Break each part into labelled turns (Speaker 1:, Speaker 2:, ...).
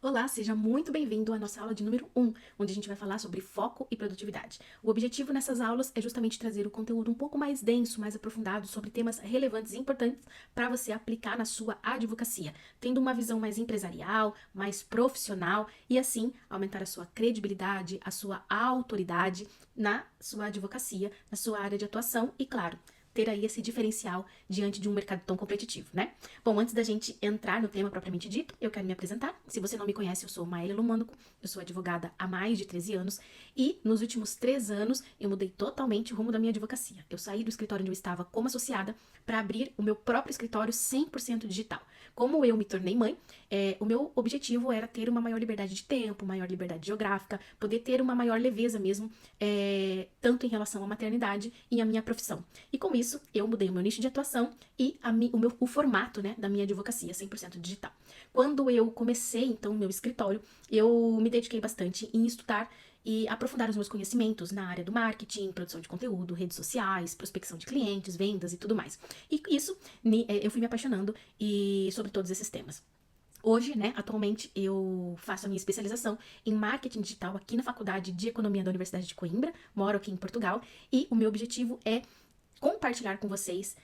Speaker 1: Olá, seja muito bem-vindo à nossa aula de número 1, onde a gente vai falar sobre foco e produtividade. O objetivo nessas aulas é justamente trazer o conteúdo um pouco mais denso, mais aprofundado sobre temas relevantes e importantes para você aplicar na sua advocacia, tendo uma visão mais empresarial, mais profissional e assim aumentar a sua credibilidade, a sua autoridade na sua advocacia, na sua área de atuação e, claro, ter aí esse diferencial diante de um mercado tão competitivo, né? Bom, antes da gente entrar no tema propriamente dito, eu quero me apresentar. Se você não me conhece, eu sou Maíra Lumânico, eu sou advogada há mais de 13 anos e nos últimos 3 anos eu mudei totalmente o rumo da minha advocacia. Eu saí do escritório onde eu estava como associada para abrir o meu próprio escritório 100% digital. Como eu me tornei mãe, o meu objetivo era ter uma maior liberdade de tempo, maior liberdade geográfica, poder ter uma maior leveza mesmo, tanto em relação à maternidade e à minha profissão. E com isso, eu mudei o meu nicho de atuação e o formato, né, da minha advocacia 100% digital. Quando eu comecei, então, o meu escritório, eu me dediquei bastante em estudar e aprofundar os meus conhecimentos na área do marketing, produção de conteúdo, redes sociais, prospecção de clientes, vendas e tudo mais. E isso, eu fui me apaixonando sobre todos esses temas. Hoje, né, atualmente, eu faço a minha especialização em marketing digital aqui na Faculdade de Economia da Universidade de Coimbra, moro aqui em Portugal, e o meu objetivo é compartilhar com vocês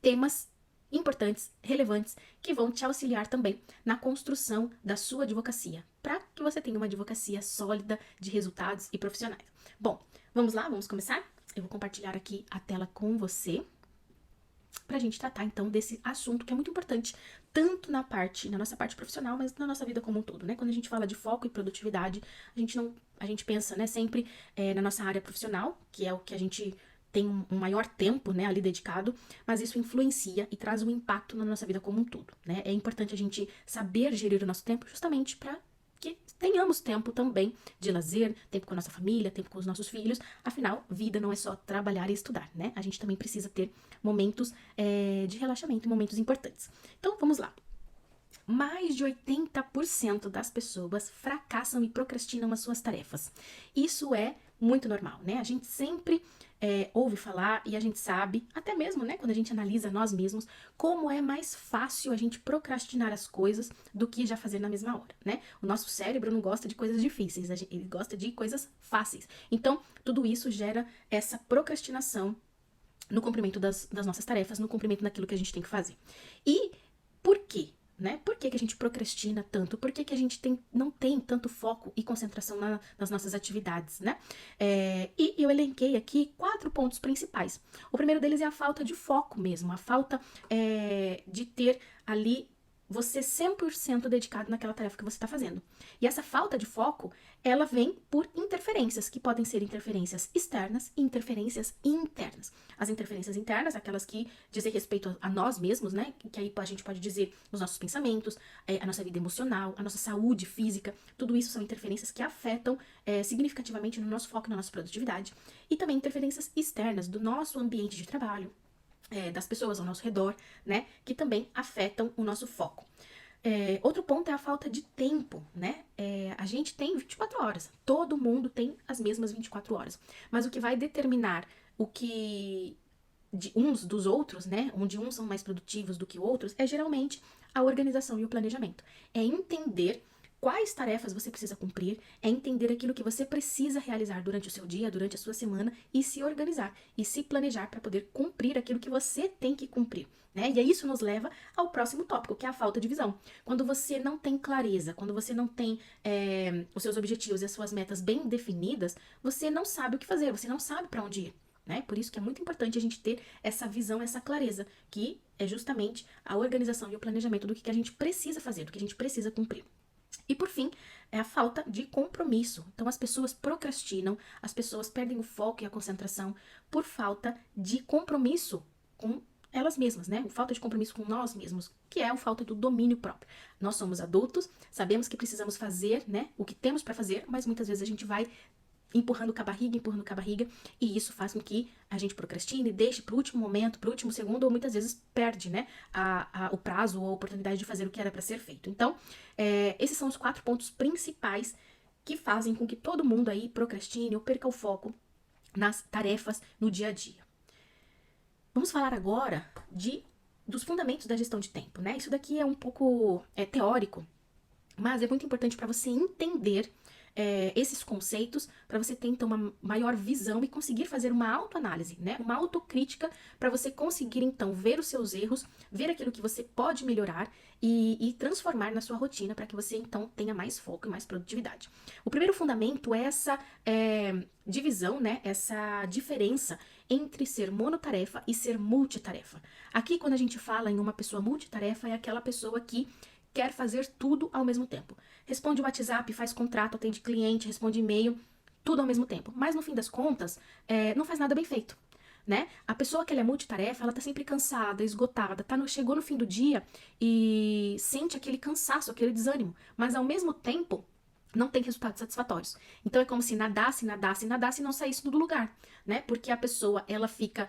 Speaker 1: temas importantes, relevantes, que vão te auxiliar também na construção da sua advocacia, para que você tenha uma advocacia sólida de resultados e profissionais. Bom, vamos lá, vamos começar? Eu vou compartilhar aqui a tela com você para a gente tratar então desse assunto que é muito importante, tanto na nossa parte profissional, mas na nossa vida como um todo, né? Quando a gente fala de foco e produtividade, a gente pensa, né, sempre na nossa área profissional, que é o que a gente tem um maior tempo, né, ali dedicado, mas isso influencia e traz um impacto na nossa vida como um todo, né? É importante a gente saber gerir o nosso tempo justamente para que tenhamos tempo também de lazer, tempo com a nossa família, tempo com os nossos filhos. Afinal, vida não é só trabalhar e estudar, né? A gente também precisa ter momentos de relaxamento, momentos importantes. Então, vamos lá. Mais de 80% das pessoas fracassam e procrastinam as suas tarefas. Isso é muito normal, né? A gente sempre ouve falar e a gente sabe, até mesmo, né, quando a gente analisa nós mesmos, como é mais fácil a gente procrastinar as coisas do que já fazer na mesma hora, né? O nosso cérebro não gosta de coisas difíceis, ele gosta de coisas fáceis. Então, tudo isso gera essa procrastinação no cumprimento das nossas tarefas, no cumprimento daquilo que a gente tem que fazer. E por quê? Né? Por que a gente procrastina tanto? Por que a gente não tem tanto foco e concentração nas nossas atividades, né? E eu elenquei aqui 4 pontos principais. O primeiro deles é a falta de foco mesmo, a falta de ter ali você 100% dedicado naquela tarefa que você está fazendo. E essa falta de foco, ela vem por interferências, que podem ser interferências externas e interferências internas. As interferências internas, aquelas que dizem respeito a nós mesmos, né? Que aí a gente pode dizer os nossos pensamentos, a nossa vida emocional, a nossa saúde física, tudo isso são interferências que afetam significativamente no nosso foco e na nossa produtividade. E também interferências externas do nosso ambiente de trabalho, das pessoas ao nosso redor, né, que também afetam o nosso foco. Outro ponto é a falta de tempo, né? A gente tem 24 horas, todo mundo tem as mesmas 24 horas, mas o que vai determinar o que de uns dos outros, né, onde uns são mais produtivos do que outros, é geralmente a organização e o planejamento. É entender quais tarefas você precisa cumprir, é entender aquilo que você precisa realizar durante o seu dia, durante a sua semana e se organizar e se planejar para poder cumprir aquilo que você tem que cumprir, né? E aí isso nos leva ao próximo tópico, que é a falta de visão. Quando você não tem clareza, quando você não tem os seus objetivos e as suas metas bem definidas, você não sabe o que fazer, você não sabe para onde ir. Né? Por isso que é muito importante a gente ter essa visão, essa clareza, que é justamente a organização e o planejamento do que a gente precisa fazer, do que a gente precisa cumprir. E por fim, é a falta de compromisso. Então as pessoas procrastinam, as pessoas perdem o foco e a concentração por falta de compromisso com elas mesmas, né? Falta de compromisso com nós mesmos, que é a falta do domínio próprio. Nós somos adultos, sabemos que precisamos fazer, né, o que temos para fazer, mas muitas vezes a gente vai empurrando com a barriga, e isso faz com que a gente procrastine, deixe para o último momento, para o último segundo, ou muitas vezes perde, né, o prazo ou a oportunidade de fazer o que era para ser feito. Então, esses são os 4 pontos principais que fazem com que todo mundo aí procrastine ou perca o foco nas tarefas no dia a dia. Vamos falar agora dos fundamentos da gestão de tempo, né? Isso daqui é um pouco teórico, Mas é muito importante para você entender esses conceitos, para você ter então uma maior visão e conseguir fazer uma autoanálise, né? Uma autocrítica, para você conseguir então ver os seus erros, ver aquilo que você pode melhorar e transformar na sua rotina, para que você então tenha mais foco e mais produtividade. O primeiro fundamento é essa divisão, né? Essa diferença entre ser monotarefa e ser multitarefa. Aqui, quando a gente fala em uma pessoa multitarefa, é aquela pessoa que quer fazer tudo ao mesmo tempo. Responde o WhatsApp, faz contrato, atende cliente, responde e-mail, tudo ao mesmo tempo. Mas no fim das contas, não faz nada bem feito. Né? A pessoa que ela é multitarefa, ela tá sempre cansada, esgotada, chegou no fim do dia e sente aquele cansaço, aquele desânimo, mas ao mesmo tempo não tem resultados satisfatórios. Então é como se nadasse, nadasse, nadasse e não saísse do lugar, né? Porque a pessoa, ela fica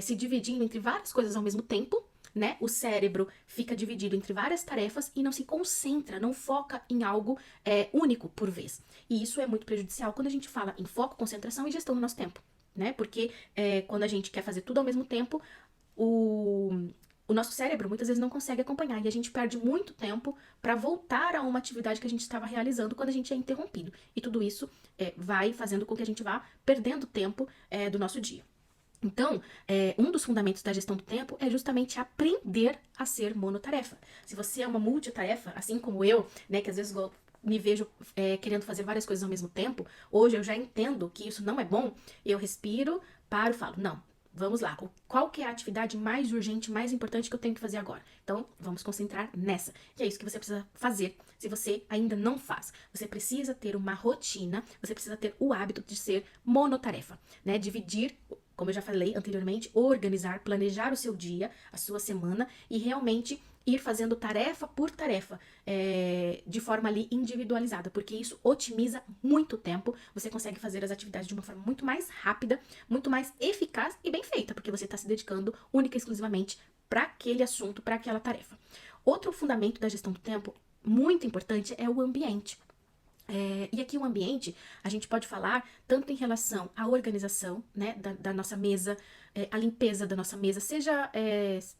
Speaker 1: se dividindo entre várias coisas ao mesmo tempo, né? O cérebro fica dividido entre várias tarefas e não se concentra, não foca em algo único por vez. E isso é muito prejudicial quando a gente fala em foco, concentração e gestão do nosso tempo, né? Porque quando a gente quer fazer tudo ao mesmo tempo, o nosso cérebro muitas vezes não consegue acompanhar e a gente perde muito tempo para voltar a uma atividade que a gente estava realizando quando a gente é interrompido. E tudo isso vai fazendo com que a gente vá perdendo tempo do nosso dia. Então, um dos fundamentos da gestão do tempo é justamente aprender a ser monotarefa. Se você é uma multitarefa, assim como eu, né, que às vezes me vejo querendo fazer várias coisas ao mesmo tempo, hoje eu já entendo que isso não é bom, eu respiro, paro e falo, não, vamos lá, qual que é a atividade mais urgente, mais importante que eu tenho que fazer agora? Então, vamos concentrar nessa. E é isso que você precisa fazer se você ainda não faz. Você precisa ter uma rotina, você precisa ter o hábito de ser monotarefa, né? Dividir, como eu já falei anteriormente, organizar, planejar o seu dia, a sua semana e realmente ir fazendo tarefa por tarefa, de forma ali individualizada, porque isso otimiza muito tempo, você consegue fazer as atividades de uma forma muito mais rápida, muito mais eficaz e bem feita, porque você está se dedicando única e exclusivamente para aquele assunto, para aquela tarefa. Outro fundamento da gestão do tempo, muito importante, é o ambiente. E aqui o ambiente, a gente pode falar tanto em relação à organização, né, da nossa mesa, a limpeza da nossa mesa, seja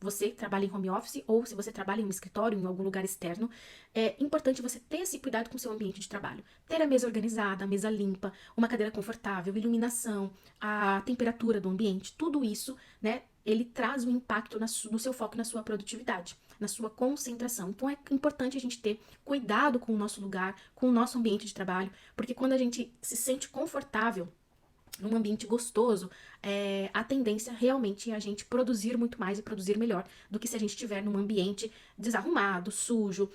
Speaker 1: você que trabalha em home office ou se você trabalha em um escritório, em algum lugar externo, é importante você ter esse cuidado com o seu ambiente de trabalho. Ter a mesa organizada, a mesa limpa, uma cadeira confortável, iluminação, a temperatura do ambiente, tudo isso, né, ele traz um impacto no seu foco e na sua produtividade, na sua concentração. Então é importante a gente ter cuidado com o nosso lugar, com o nosso ambiente de trabalho, porque quando a gente se sente confortável num ambiente gostoso, a tendência realmente é a gente produzir muito mais e produzir melhor do que se a gente estiver num ambiente desarrumado, sujo,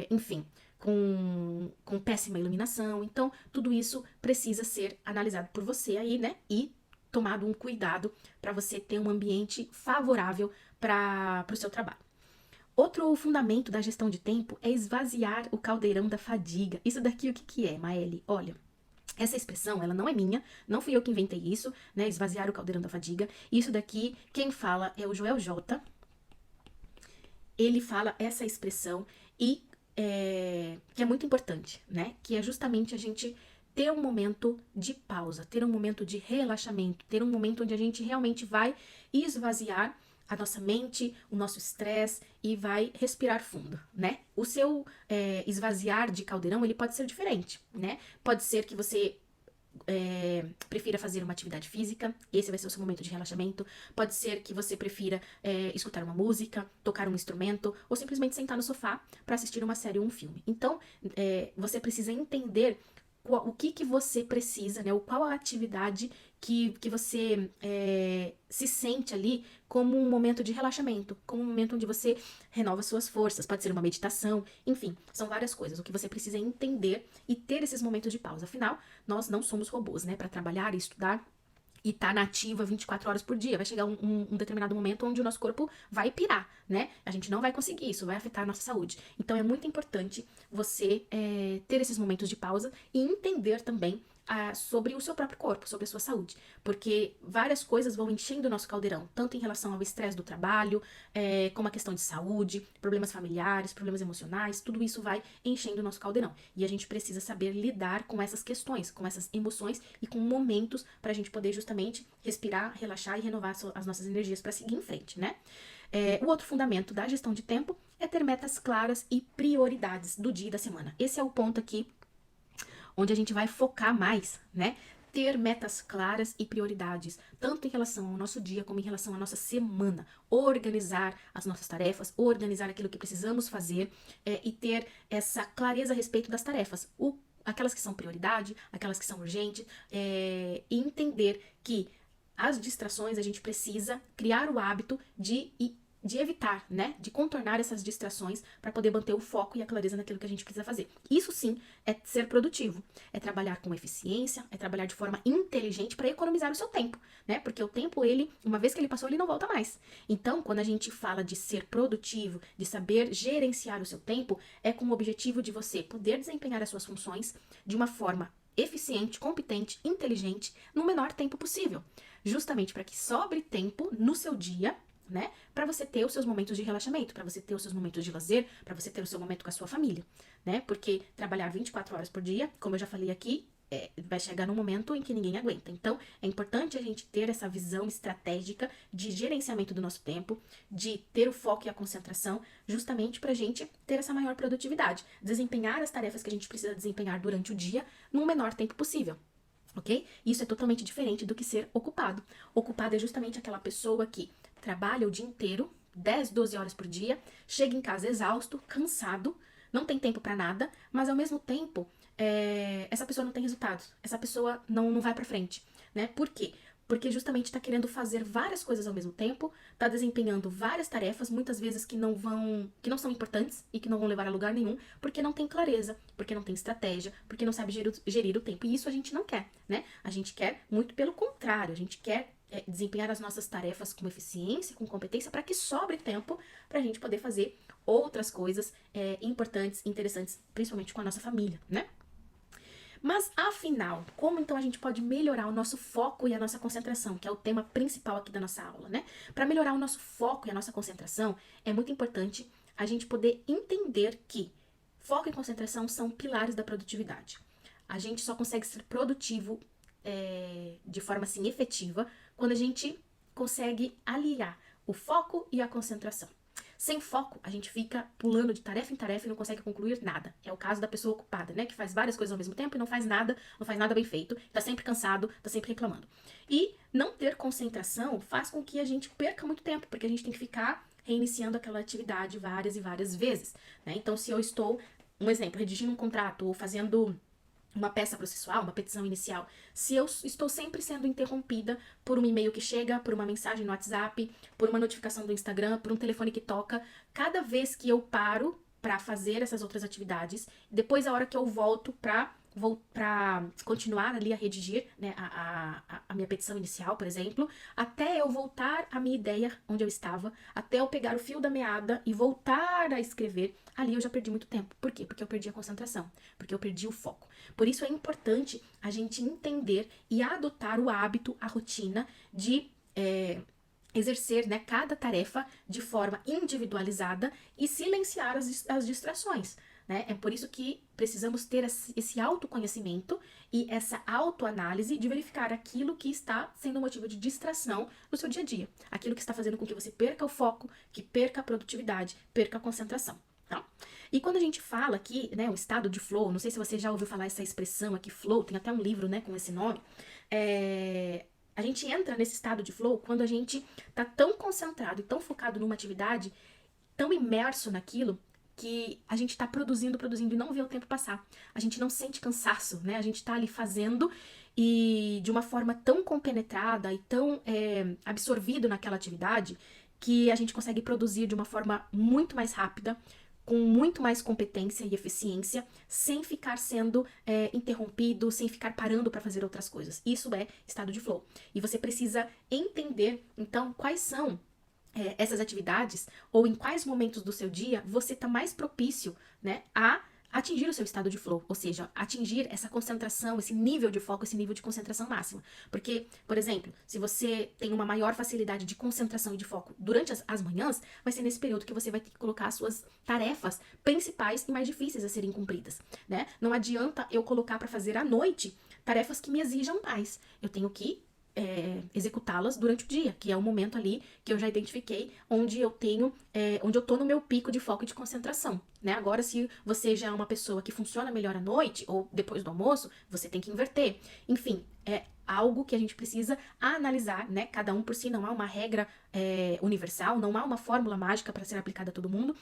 Speaker 1: enfim, com péssima iluminação. Então, tudo isso precisa ser analisado por você aí, né? E tomado um cuidado para você ter um ambiente favorável para o seu trabalho. Outro fundamento da gestão de tempo é esvaziar o caldeirão da fadiga. Isso daqui o que é, Maeli? Olha, essa expressão, ela não é minha, não fui eu que inventei isso, né? Esvaziar o caldeirão da fadiga. Isso daqui, quem fala é o Joel J. Ele fala essa expressão e que é muito importante, né? Que é justamente a gente ter um momento de pausa, ter um momento de relaxamento, ter um momento onde a gente realmente vai esvaziar a nossa mente, o nosso estresse e vai respirar fundo, né? O seu esvaziar de caldeirão, ele pode ser diferente, né? Pode ser que você prefira fazer uma atividade física, esse vai ser o seu momento de relaxamento. Pode ser que você prefira escutar uma música, tocar um instrumento ou simplesmente sentar no sofá para assistir uma série ou um filme. Então, você precisa entender o que você precisa, né? Ou qual a atividade que você se sente ali como um momento de relaxamento, como um momento onde você renova suas forças. Pode ser uma meditação, enfim, são várias coisas. O que você precisa é entender e ter esses momentos de pausa. Afinal, nós não somos robôs, né? Para trabalhar e estudar e tá nativa 24 horas por dia. Vai chegar um determinado momento onde o nosso corpo vai pirar, né? A gente não vai conseguir isso, vai afetar a nossa saúde. Então é muito importante você ter esses momentos de pausa e entender também sobre o seu próprio corpo, sobre a sua saúde. Porque várias coisas vão enchendo o nosso caldeirão, tanto em relação ao estresse do trabalho, como a questão de saúde, problemas familiares, problemas emocionais, tudo isso vai enchendo o nosso caldeirão. E a gente precisa saber lidar com essas questões, com essas emoções e com momentos para a gente poder justamente respirar, relaxar e renovar as nossas energias para seguir em frente, né? O outro fundamento da gestão de tempo é ter metas claras e prioridades do dia e da semana. Esse é o ponto aqui onde a gente vai focar mais, né? Ter metas claras e prioridades, tanto em relação ao nosso dia como em relação à nossa semana. Organizar as nossas tarefas, organizar aquilo que precisamos fazer e ter essa clareza a respeito das tarefas. Aquelas que são prioridade, aquelas que são urgentes, e entender que as distrações a gente precisa criar o hábito de evitar, né? De contornar essas distrações para poder manter o foco e a clareza naquilo que a gente precisa fazer. Isso sim é ser produtivo, é trabalhar com eficiência, é trabalhar de forma inteligente para economizar o seu tempo, né? Porque o tempo, uma vez que ele passou, ele não volta mais. Então, quando a gente fala de ser produtivo, de saber gerenciar o seu tempo, é com o objetivo de você poder desempenhar as suas funções de uma forma eficiente, competente, inteligente, no menor tempo possível. Justamente para que sobre tempo no seu dia, né? Para você ter os seus momentos de relaxamento, para você ter os seus momentos de lazer, para você ter o seu momento com a sua família, né? Porque trabalhar 24 horas por dia, como eu já falei aqui, vai chegar num momento em que ninguém aguenta. Então, é importante a gente ter essa visão estratégica de gerenciamento do nosso tempo, de ter o foco e a concentração, justamente para a gente ter essa maior produtividade, desempenhar as tarefas que a gente precisa desempenhar durante o dia no menor tempo possível. Ok? Isso é totalmente diferente do que ser ocupado. Ocupado é justamente aquela pessoa que trabalha o dia inteiro, 10, 12 horas por dia, chega em casa exausto, cansado, não tem tempo para nada, mas ao mesmo tempo, essa pessoa não tem resultados, essa pessoa não vai para frente, né? Por quê? Porque justamente está querendo fazer várias coisas ao mesmo tempo, está desempenhando várias tarefas, muitas vezes que não são importantes e que não vão levar a lugar nenhum, porque não tem clareza, porque não tem estratégia, porque não sabe gerir o tempo. E isso a gente não quer, né? A gente quer muito pelo contrário, a gente quer desempenhar as nossas tarefas com eficiência, com competência, para que sobre tempo para a gente poder fazer outras coisas importantes, interessantes, principalmente com a nossa família, né? Mas, afinal, como então a gente pode melhorar o nosso foco e a nossa concentração, que é o tema principal aqui da nossa aula, né? Para melhorar o nosso foco e a nossa concentração, é muito importante a gente poder entender que foco e concentração são pilares da produtividade. A gente só consegue ser produtivo de forma, assim, efetiva quando a gente consegue aliar o foco e a concentração. Sem foco, a gente fica pulando de tarefa em tarefa e não consegue concluir nada. É o caso da pessoa ocupada, né? Que faz várias coisas ao mesmo tempo e não faz nada bem feito, tá sempre cansado, tá sempre reclamando. E não ter concentração faz com que a gente perca muito tempo, porque a gente tem que ficar reiniciando aquela atividade várias e várias vezes, né? Então, se eu estou, um exemplo, redigindo um contrato ou fazendo uma peça processual, uma petição inicial, se eu estou sempre sendo interrompida por um e-mail que chega, por uma mensagem no WhatsApp, por uma notificação do Instagram, por um telefone que toca, cada vez que eu paro para fazer essas outras atividades, depois a hora que eu volto para continuar ali a redigir, né, a minha petição inicial, por exemplo, até eu voltar à minha ideia onde eu estava, até eu pegar o fio da meada e voltar a escrever, ali eu já perdi muito tempo. Por quê? Porque eu perdi a concentração, porque eu perdi o foco. Por isso é importante a gente entender e adotar o hábito, a rotina de exercer, né, cada tarefa de forma individualizada e silenciar as distrações. Né? É por isso que precisamos ter esse autoconhecimento e essa autoanálise de verificar aquilo que está sendo motivo de distração no seu dia a dia. Aquilo que está fazendo com que você perca o foco, que perca a produtividade, perca a concentração. Tá? E quando a gente fala aqui, né, o estado de flow, não sei se você já ouviu falar essa expressão aqui, flow, tem até um livro, né, com esse nome, a gente entra nesse estado de flow quando a gente está tão concentrado e tão focado numa atividade, tão imerso naquilo, que a gente tá produzindo e não vê o tempo passar. A gente não sente cansaço, né? A gente tá ali fazendo e de uma forma tão compenetrada e tão absorvido naquela atividade que a gente consegue produzir de uma forma muito mais rápida, com muito mais competência e eficiência, sem ficar sendo interrompido, sem ficar parando para fazer outras coisas. Isso é estado de flow. E você precisa entender, então, quais são essas atividades, ou em quais momentos do seu dia você está mais propício, né, a atingir o seu estado de flow, ou seja, atingir essa concentração, esse nível de foco, esse nível de concentração máxima. Porque, por exemplo, se você tem uma maior facilidade de concentração e de foco durante as manhãs, vai ser nesse período que você vai ter que colocar as suas tarefas principais e mais difíceis a serem cumpridas, né? Não adianta eu colocar para fazer à noite tarefas que me exijam mais. Eu tenho que executá-las durante o dia, que é o momento ali que eu já identifiquei onde eu tenho, onde eu tô no meu pico de foco e de concentração, né? Agora, se você já é uma pessoa que funciona melhor à noite ou depois do almoço, você tem que inverter. Enfim, é algo que a gente precisa analisar, né? Cada um por si, não há uma regra universal, não há uma fórmula mágica para ser aplicada a todo mundo.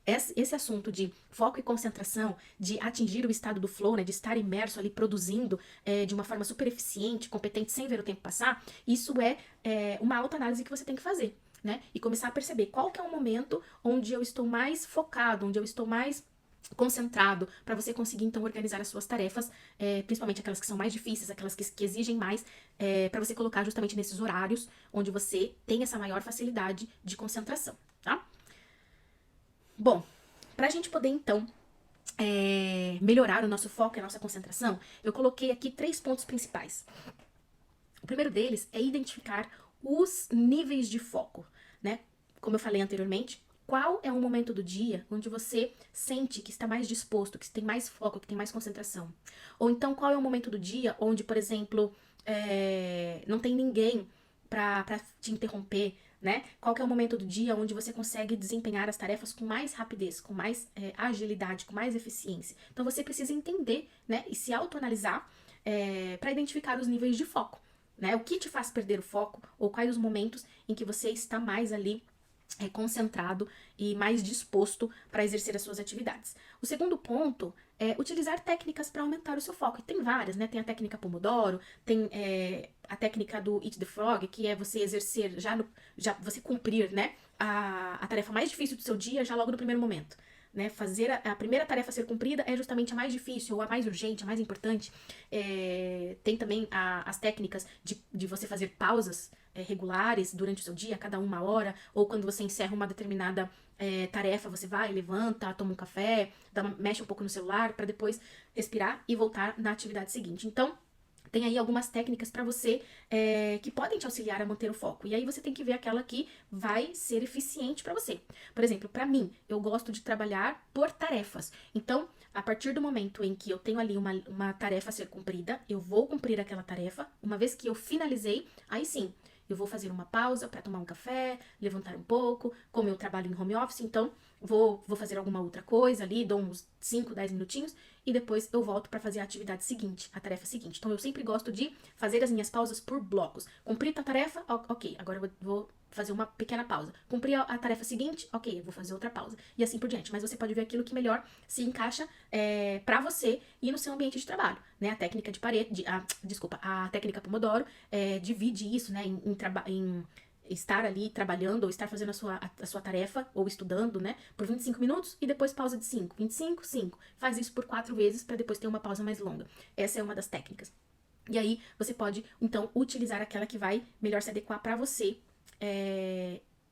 Speaker 1: Esse assunto de foco e concentração, de atingir o estado do flow, né, de estar imerso ali produzindo de uma forma super eficiente, competente, sem ver o tempo passar, isso uma autoanálise que você tem que fazer, né? E começar a perceber qual que é o momento onde eu estou mais focado, onde eu estou mais concentrado, para você conseguir então organizar as suas tarefas, principalmente aquelas que são mais difíceis, aquelas que exigem mais, para você colocar justamente nesses horários onde você tem essa maior facilidade de concentração, tá? Bom, para a gente poder então melhorar o nosso foco e a nossa concentração, eu coloquei aqui 3 pontos principais. O primeiro deles é identificar os níveis de foco, né? Como eu falei anteriormente, qual é o momento do dia onde você sente que está mais disposto, que tem mais foco, que tem mais concentração? Ou então, qual é o momento do dia onde, por exemplo, não tem ninguém para te interromper, né? Qual que é o momento do dia onde você consegue desempenhar as tarefas com mais rapidez, com mais agilidade, com mais eficiência? Então, você precisa entender, né? E se autoanalisar para identificar os níveis de foco, né? O que te faz perder o foco ou quais os momentos em que você está mais ali concentrado e mais disposto para exercer as suas atividades. O segundo ponto é utilizar técnicas para aumentar o seu foco. E tem várias, né? Tem a técnica Pomodoro, tem a técnica do Eat the Frog, que é você exercer, você cumprir, né, a tarefa mais difícil do seu dia já logo no primeiro momento. Né, fazer a primeira tarefa a ser cumprida é justamente a mais difícil, ou a mais urgente, a mais importante. Tem também as técnicas de você fazer pausas regulares durante o seu dia, a cada 1 hora, ou quando você encerra uma determinada tarefa, você vai, levanta, toma um café, mexe um pouco no celular, para depois respirar e voltar na atividade seguinte. Então, tem aí algumas técnicas para você que podem te auxiliar a manter o foco. E aí você tem que ver aquela que vai ser eficiente para você. Por exemplo, para mim, eu gosto de trabalhar por tarefas. Então, a partir do momento em que eu tenho ali uma tarefa a ser cumprida, eu vou cumprir aquela tarefa. Uma vez que eu finalizei, aí sim, eu vou fazer uma pausa para tomar um café, levantar um pouco. Como eu trabalho em home office, então vou fazer alguma outra coisa ali, dou uns 5, 10 minutinhos e depois eu volto para fazer a atividade seguinte, a tarefa seguinte. Então eu sempre gosto de fazer as minhas pausas por blocos. Cumpri a tarefa, ok, agora eu vou fazer uma pequena pausa. Cumpri a tarefa seguinte, ok, eu vou fazer outra pausa. E assim por diante. Mas você pode ver aquilo que melhor se encaixa para você e no seu ambiente de trabalho. Né? A técnica de parede, a técnica Pomodoro divide isso, né, em estar ali trabalhando ou estar fazendo a sua tarefa ou estudando, né, por 25 minutos e depois pausa de 5. 25, 5. Faz isso por 4 vezes para depois ter uma pausa mais longa. Essa é uma das técnicas. E aí você pode, então, utilizar aquela que vai melhor se adequar para você,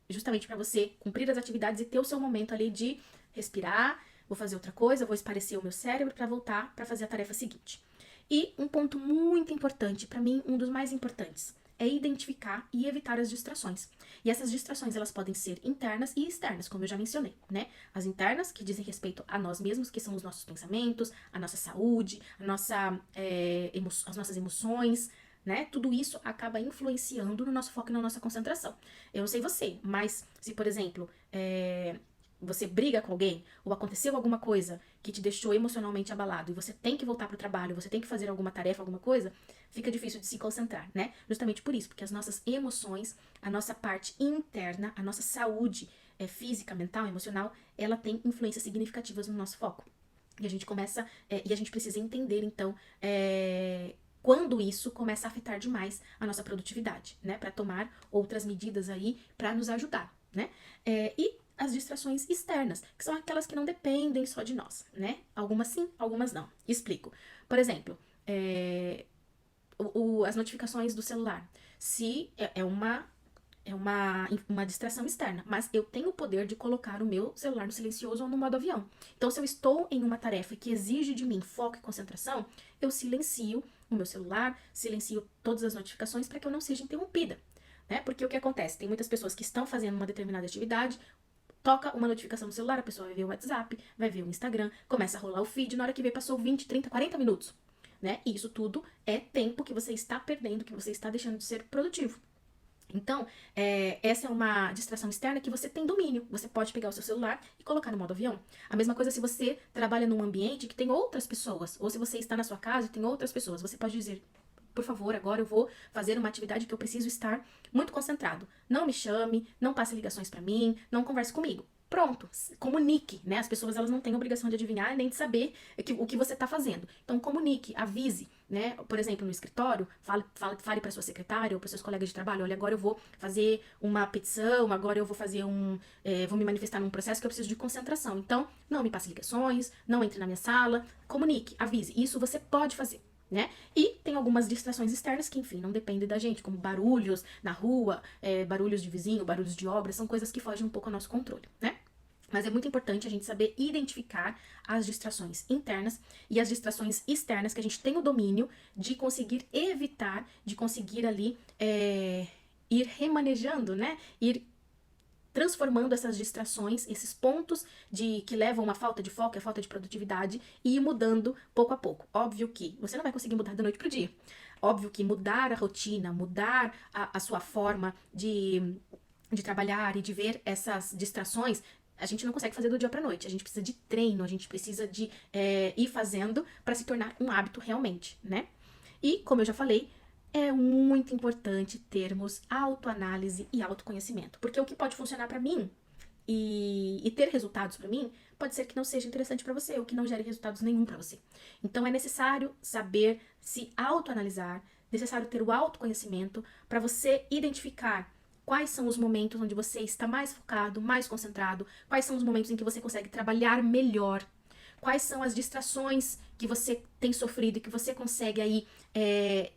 Speaker 1: justamente para você cumprir as atividades e ter o seu momento ali de respirar, vou fazer outra coisa, vou esparecer o meu cérebro para voltar para fazer a tarefa seguinte. E um ponto muito importante, para mim, um dos mais importantes, é identificar e evitar as distrações. E essas distrações, elas podem ser internas e externas, como eu já mencionei, né? As internas, que dizem respeito a nós mesmos, que são os nossos pensamentos, a nossa saúde, as nossas emoções, né? Tudo isso acaba influenciando no nosso foco e na nossa concentração. Eu não sei você, mas se, por exemplo, você briga com alguém ou aconteceu alguma coisa que te deixou emocionalmente abalado e você tem que voltar para o trabalho, você tem que fazer alguma tarefa, alguma coisa, fica difícil de se concentrar, né? Justamente por isso, porque as nossas emoções, a nossa parte interna, a nossa saúde física, mental, emocional, ela tem influências significativas no nosso foco. E a gente começa, e a gente precisa entender, então, quando isso começa a afetar demais a nossa produtividade, né? Para tomar outras medidas aí para nos ajudar, né? E as distrações externas, que são aquelas que não dependem só de nós, né? Algumas sim, algumas não. Explico. Por exemplo, as notificações do celular. Se é uma distração externa, mas eu tenho o poder de colocar o meu celular no silencioso ou no modo avião. Então, se eu estou em uma tarefa que exige de mim foco e concentração, eu silencio o meu celular, silencio todas as notificações para que eu não seja interrompida. Né? Porque o que acontece? Tem muitas pessoas que estão fazendo uma determinada atividade, toca uma notificação no celular, a pessoa vai ver o WhatsApp, vai ver o Instagram, começa a rolar o feed, na hora que vê passou 20, 30, 40 minutos. né? E isso tudo é tempo que você está perdendo, que você está deixando de ser produtivo. Então, essa é uma distração externa que você tem domínio. Você pode pegar o seu celular e colocar no modo avião. A mesma coisa se você trabalha num ambiente que tem outras pessoas, ou se você está na sua casa e tem outras pessoas. Você pode dizer, por favor, agora eu vou fazer uma atividade que eu preciso estar muito concentrado. Não me chame, não passe ligações para mim, não converse comigo. Pronto, comunique, né? As pessoas elas não têm obrigação de adivinhar nem de saber o que você está fazendo. Então comunique, avise, né? Por exemplo, no escritório, fale para sua secretária ou para seus colegas de trabalho, olha, agora eu vou fazer uma petição, agora eu vou fazer vou me manifestar num processo que eu preciso de concentração. Então, não me passe ligações, não entre na minha sala, comunique, avise. Isso você pode fazer. Né? E tem algumas distrações externas que, enfim, não dependem da gente, como barulhos na rua, barulhos de vizinho, barulhos de obra, são coisas que fogem um pouco ao nosso controle, né? Mas é muito importante a gente saber identificar as distrações internas e as distrações externas que a gente tem o domínio de conseguir evitar, de conseguir ali ir remanejando, né? Ir transformando essas distrações, esses pontos que levam a uma falta de foco, a falta de produtividade, e ir mudando pouco a pouco. Óbvio que você não vai conseguir mudar da noite pro dia. Óbvio que mudar a rotina, mudar a sua forma de trabalhar e de ver essas distrações, a gente não consegue fazer do dia pra noite. A gente precisa de treino, a gente precisa de ir fazendo para se tornar um hábito realmente, né? E, como eu já falei, é muito importante termos autoanálise e autoconhecimento. Porque o que pode funcionar para mim e ter resultados para mim, pode ser que não seja interessante para você, ou que não gere resultados nenhum para você. Então é necessário saber se autoanalisar, necessário ter o autoconhecimento para você identificar quais são os momentos onde você está mais focado, mais concentrado, quais são os momentos em que você consegue trabalhar melhor, quais são as distrações que você tem sofrido e que você consegue aí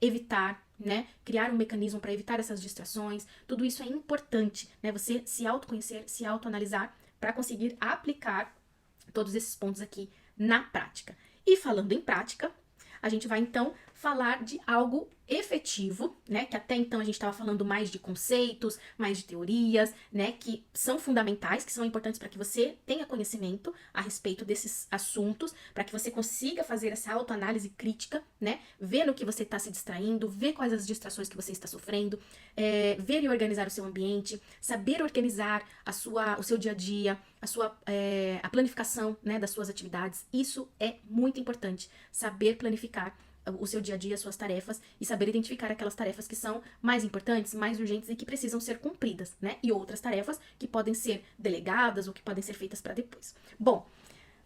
Speaker 1: evitar, né? Criar um mecanismo para evitar essas distrações. Tudo isso é importante, né? Você se autoconhecer, se autoanalisar para conseguir aplicar todos esses pontos aqui na prática. E falando em prática, a gente vai então falar de algo efetivo, né? Que até então a gente estava falando mais de conceitos, mais de teorias, né? Que são fundamentais, que são importantes para que você tenha conhecimento a respeito desses assuntos, para que você consiga fazer essa autoanálise crítica, né? Ver no que você está se distraindo, ver quais as distrações que você está sofrendo, ver e organizar o seu ambiente, saber organizar o seu dia a dia, a planificação, né, das suas atividades. Isso é muito importante, saber planificar o seu dia a dia, as suas tarefas e saber identificar aquelas tarefas que são mais importantes, mais urgentes e que precisam ser cumpridas, né? E outras tarefas que podem ser delegadas ou que podem ser feitas para depois. Bom,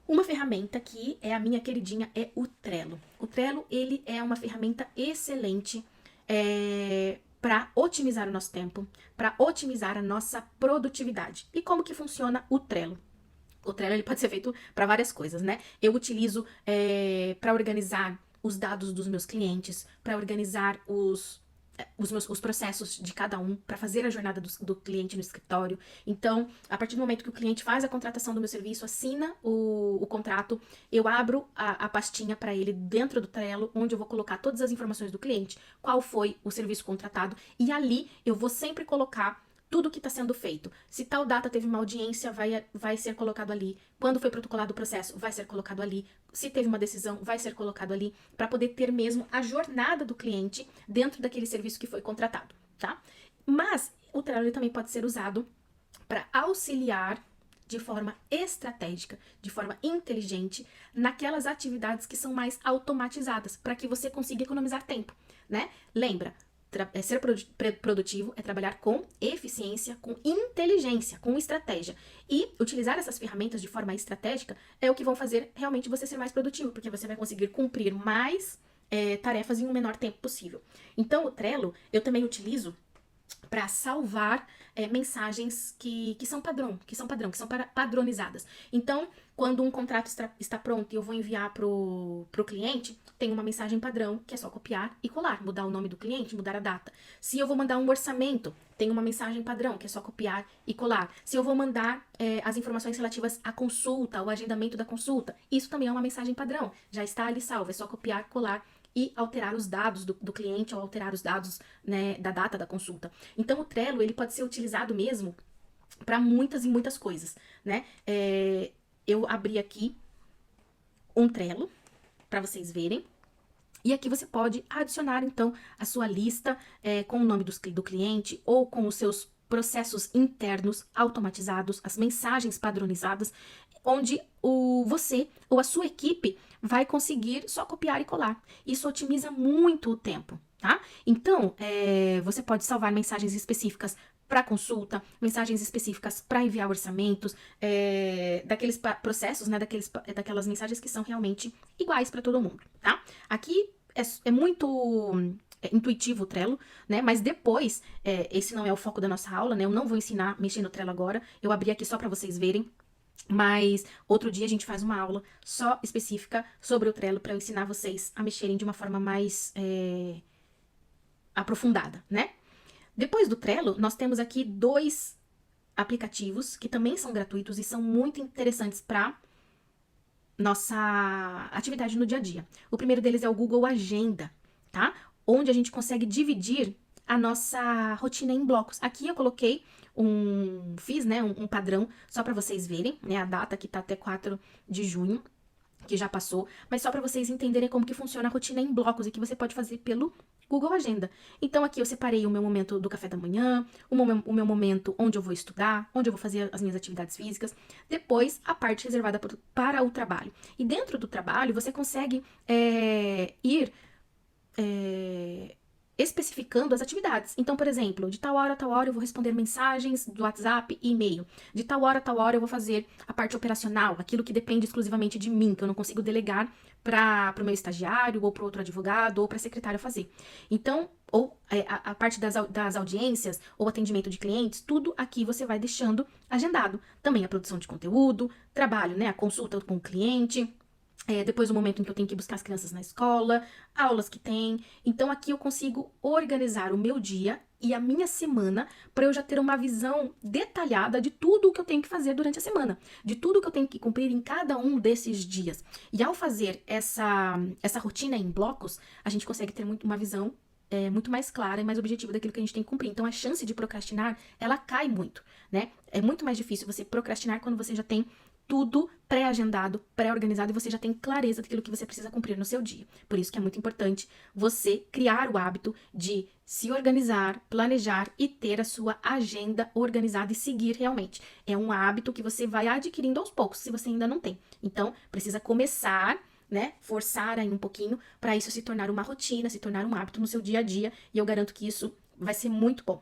Speaker 1: uma ferramenta que é a minha queridinha é o Trello. O Trello, ele é uma ferramenta excelente para otimizar o nosso tempo, para otimizar a nossa produtividade. E como que funciona o Trello? O Trello ele pode ser feito para várias coisas, né? Eu utilizo para organizar os dados dos meus clientes, para organizar os processos de cada um, para fazer a jornada do cliente no escritório. Então, a partir do momento que o cliente faz a contratação do meu serviço, assina o contrato, eu abro a pastinha para ele dentro do Trello, onde eu vou colocar todas as informações do cliente, qual foi o serviço contratado, e ali eu vou sempre colocar tudo que está sendo feito. Se tal data teve uma audiência, vai ser colocado ali. Quando foi protocolado o processo, vai ser colocado ali. Se teve uma decisão, vai ser colocado ali, para poder ter mesmo a jornada do cliente dentro daquele serviço que foi contratado, tá? Mas o Trello também pode ser usado para auxiliar de forma estratégica, de forma inteligente, naquelas atividades que são mais automatizadas, para que você consiga economizar tempo, né? Lembra, ser produtivo é trabalhar com eficiência, com inteligência, com estratégia. E utilizar essas ferramentas de forma estratégica é o que vão fazer realmente você ser mais produtivo, porque você vai conseguir cumprir mais tarefas em um menor tempo possível. Então, o Trello eu também utilizo para salvar mensagens que são padrão, que são padronizadas. Então, quando um contrato está pronto e eu vou enviar pro cliente, tem uma mensagem padrão que é só copiar e colar, mudar o nome do cliente, mudar a data. Se eu vou mandar um orçamento, tem uma mensagem padrão que é só copiar e colar. Se eu vou mandar as informações relativas à consulta, ao agendamento da consulta, isso também é uma mensagem padrão, já está ali salvo, é só copiar, colar e alterar os dados do cliente ou alterar os dados, né, da data da consulta. Então o Trello ele pode ser utilizado mesmo para muitas e muitas coisas, né? Eu abri aqui um Trello para vocês verem. E aqui você pode adicionar, então, a sua lista com o nome do cliente ou com os seus processos internos automatizados, as mensagens padronizadas, onde você ou a sua equipe vai conseguir só copiar e colar. Isso otimiza muito o tempo, tá? Então, você pode salvar mensagens específicas para consulta, mensagens específicas para enviar orçamentos, daqueles processos, né, daquelas mensagens que são realmente iguais para todo mundo, tá? Aqui é muito intuitivo o Trello, né? Mas depois, esse não é o foco da nossa aula, né? Eu não vou ensinar a mexer no Trello agora. Eu abri aqui só para vocês verem. Mas outro dia a gente faz uma aula só específica sobre o Trello para eu ensinar vocês a mexerem de uma forma mais aprofundada, né? Depois do Trello, nós temos aqui 2 aplicativos que também são gratuitos e são muito interessantes para nossa atividade no dia a dia. O primeiro deles é o Google Agenda, tá? Onde a gente consegue dividir a nossa rotina em blocos. Aqui eu coloquei fiz, né, um padrão só para vocês verem, né, a data que tá até 4 de junho, que já passou, mas só para vocês entenderem como que funciona a rotina em blocos e que você pode fazer pelo Google Agenda. Então aqui eu separei o meu momento do café da manhã, o meu momento onde eu vou estudar, onde eu vou fazer as minhas atividades físicas, depois a parte reservada para o trabalho. E dentro do trabalho você consegue ir especificando as atividades. Então, por exemplo, de tal hora a tal hora eu vou responder mensagens do WhatsApp e e-mail. De tal hora a tal hora eu vou fazer a parte operacional, aquilo que depende exclusivamente de mim, que eu não consigo delegar para o meu estagiário, ou para outro advogado, ou para a secretária fazer. Então, ou a parte das audiências, ou atendimento de clientes, tudo aqui você vai deixando agendado. Também a produção de conteúdo, trabalho, né, a consulta com o cliente, depois o momento em que eu tenho que buscar as crianças na escola, aulas que tem. Então aqui eu consigo organizar o meu dia e a minha semana para eu já ter uma visão detalhada de tudo o que eu tenho que fazer durante a semana, de tudo que eu tenho que cumprir em cada um desses dias. E ao fazer essa rotina em blocos, a gente consegue ter uma visão muito mais clara e mais objetiva daquilo que a gente tem que cumprir. Então a chance de procrastinar, ela cai muito, né? É muito mais difícil você procrastinar quando você já tem tudo pré-agendado, pré-organizado e você já tem clareza daquilo que você precisa cumprir no seu dia. Por isso que é muito importante você criar o hábito de se organizar, planejar e ter a sua agenda organizada e seguir realmente. É um hábito que você vai adquirindo aos poucos, se você ainda não tem. Então, precisa começar, né, forçar aí um pouquinho para isso se tornar uma rotina, se tornar um hábito no seu dia a dia, e eu garanto que isso vai ser muito bom.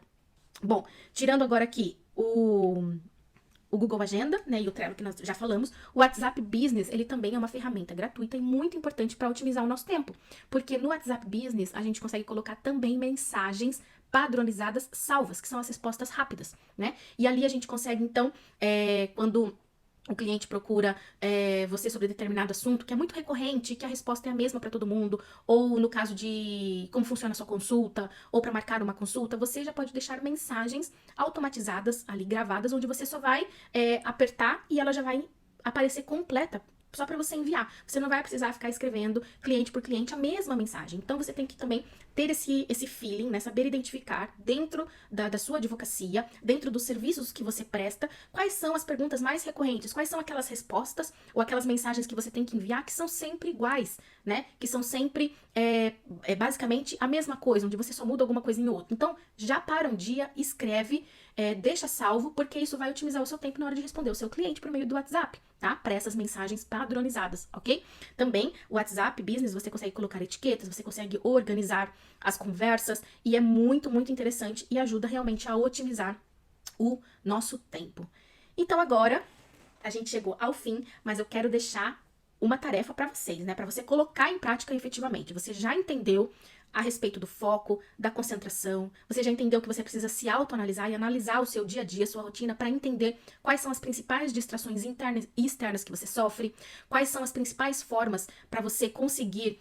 Speaker 1: Bom, tirando agora aqui o Google Agenda, né, e o Trello que nós já falamos, o WhatsApp Business, ele também é uma ferramenta gratuita e muito importante para otimizar o nosso tempo, porque no WhatsApp Business a gente consegue colocar também mensagens padronizadas salvas, que são as respostas rápidas, né, e ali a gente consegue, então, quando o cliente procura você sobre determinado assunto, que é muito recorrente, que a resposta é a mesma para todo mundo, ou no caso de como funciona a sua consulta, ou para marcar uma consulta, você já pode deixar mensagens automatizadas ali gravadas, onde você só vai apertar e ela já vai aparecer completa só para você enviar. Você não vai precisar ficar escrevendo cliente por cliente a mesma mensagem. Então você tem que também ter esse feeling, né? Saber identificar dentro da sua advocacia, dentro dos serviços que você presta, quais são as perguntas mais recorrentes, quais são aquelas respostas ou aquelas mensagens que você tem que enviar que são sempre iguais, né? Que são sempre basicamente a mesma coisa, onde você só muda alguma coisa em outra. Então, já para um dia, escreve, deixa salvo, porque isso vai otimizar o seu tempo na hora de responder o seu cliente por meio do WhatsApp, tá? Para essas mensagens padronizadas, ok? Também, o WhatsApp Business, você consegue colocar etiquetas, você consegue organizar as conversas, e é muito, muito interessante e ajuda realmente a otimizar o nosso tempo. Então agora, a gente chegou ao fim, mas eu quero deixar uma tarefa para vocês, né? Para você colocar em prática efetivamente. Você já entendeu a respeito do foco, da concentração, você já entendeu que você precisa se autoanalisar e analisar o seu dia a dia, sua rotina, para entender quais são as principais distrações internas e externas que você sofre, quais são as principais formas para você conseguir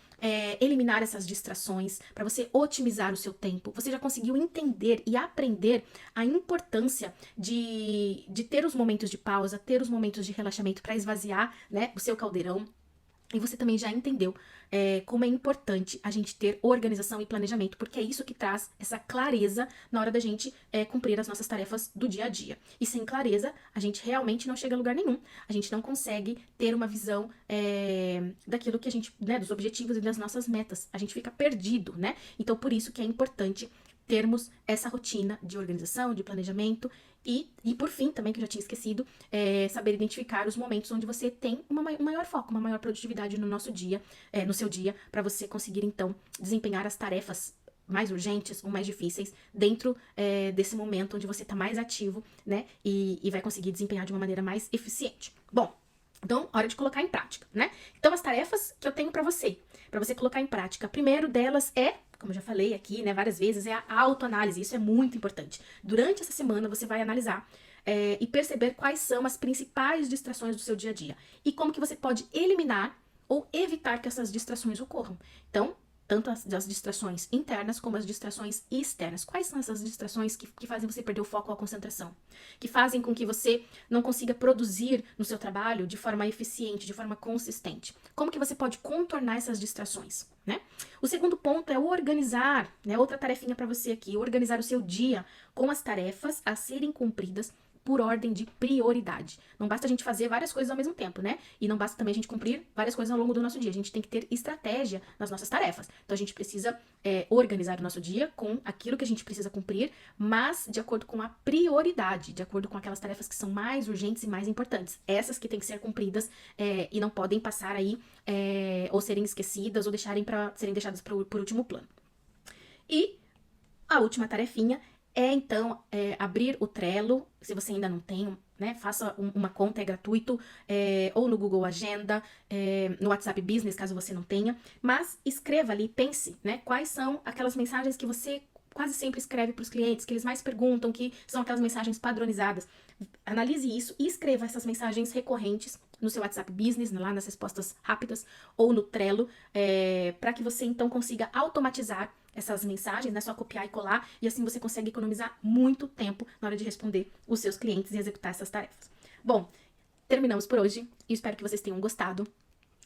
Speaker 1: eliminar essas distrações, para você otimizar o seu tempo. Você já conseguiu entender e aprender a importância de ter os momentos de pausa, ter os momentos de relaxamento para esvaziar, né, o seu caldeirão. E você também já entendeu como é importante a gente ter organização e planejamento, porque é isso que traz essa clareza na hora da gente cumprir as nossas tarefas do dia a dia. E sem clareza, a gente realmente não chega a lugar nenhum. A gente não consegue ter uma visão daquilo que a gente, né, dos objetivos e das nossas metas. A gente fica perdido, né? Então, por isso que é importante termos essa rotina de organização, de planejamento e por fim, também, que eu já tinha esquecido, saber identificar os momentos onde você tem um maior foco, uma maior produtividade no nosso dia, no seu dia, para você conseguir, então, desempenhar as tarefas mais urgentes ou mais difíceis dentro desse momento onde você está mais ativo, né? E vai conseguir desempenhar de uma maneira mais eficiente. Bom, então, hora de colocar em prática, né? Então, as tarefas que eu tenho para você colocar em prática, a primeira delas é, como eu já falei aqui, né, várias vezes, é a autoanálise. Isso é muito importante. Durante essa semana, você vai analisar e perceber quais são as principais distrações do seu dia a dia e como que você pode eliminar ou evitar que essas distrações ocorram. Então, tanto as distrações internas como as distrações externas. Quais são essas distrações que fazem você perder o foco ou a concentração? Que fazem com que você não consiga produzir no seu trabalho de forma eficiente, de forma consistente? Como que você pode contornar essas distrações, né? O segundo ponto é organizar, né? Outra tarefinha para você aqui, organizar o seu dia com as tarefas a serem cumpridas por ordem de prioridade. Não basta a gente fazer várias coisas ao mesmo tempo, né? E não basta também a gente cumprir várias coisas ao longo do nosso dia. A gente tem que ter estratégia nas nossas tarefas. Então a gente precisa organizar o nosso dia com aquilo que a gente precisa cumprir, mas de acordo com a prioridade, de acordo com aquelas tarefas que são mais urgentes e mais importantes. Essas que têm que ser cumpridas e não podem passar aí ou serem esquecidas ou serem deixadas por último plano. E a última tarefinha é, então, abrir o Trello, se você ainda não tem, né, faça uma conta, é gratuito, ou no Google Agenda, no WhatsApp Business, caso você não tenha, mas escreva ali, pense, né, quais são aquelas mensagens que você quase sempre escreve para os clientes, que eles mais perguntam, que são aquelas mensagens padronizadas. Analise isso e escreva essas mensagens recorrentes no seu WhatsApp Business, lá nas respostas rápidas, ou no Trello, para que você, então, consiga automatizar essas mensagens, né? Só copiar e colar, e assim você consegue economizar muito tempo na hora de responder os seus clientes e executar essas tarefas. Bom, terminamos por hoje e espero que vocês tenham gostado.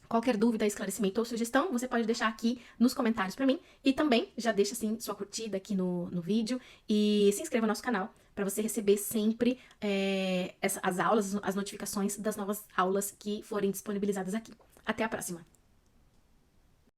Speaker 1: Qualquer dúvida, esclarecimento ou sugestão, você pode deixar aqui nos comentários para mim. E também já deixa assim sua curtida aqui no vídeo e se inscreva no nosso canal para você receber sempre as aulas, as notificações das novas aulas que forem disponibilizadas aqui. Até a próxima!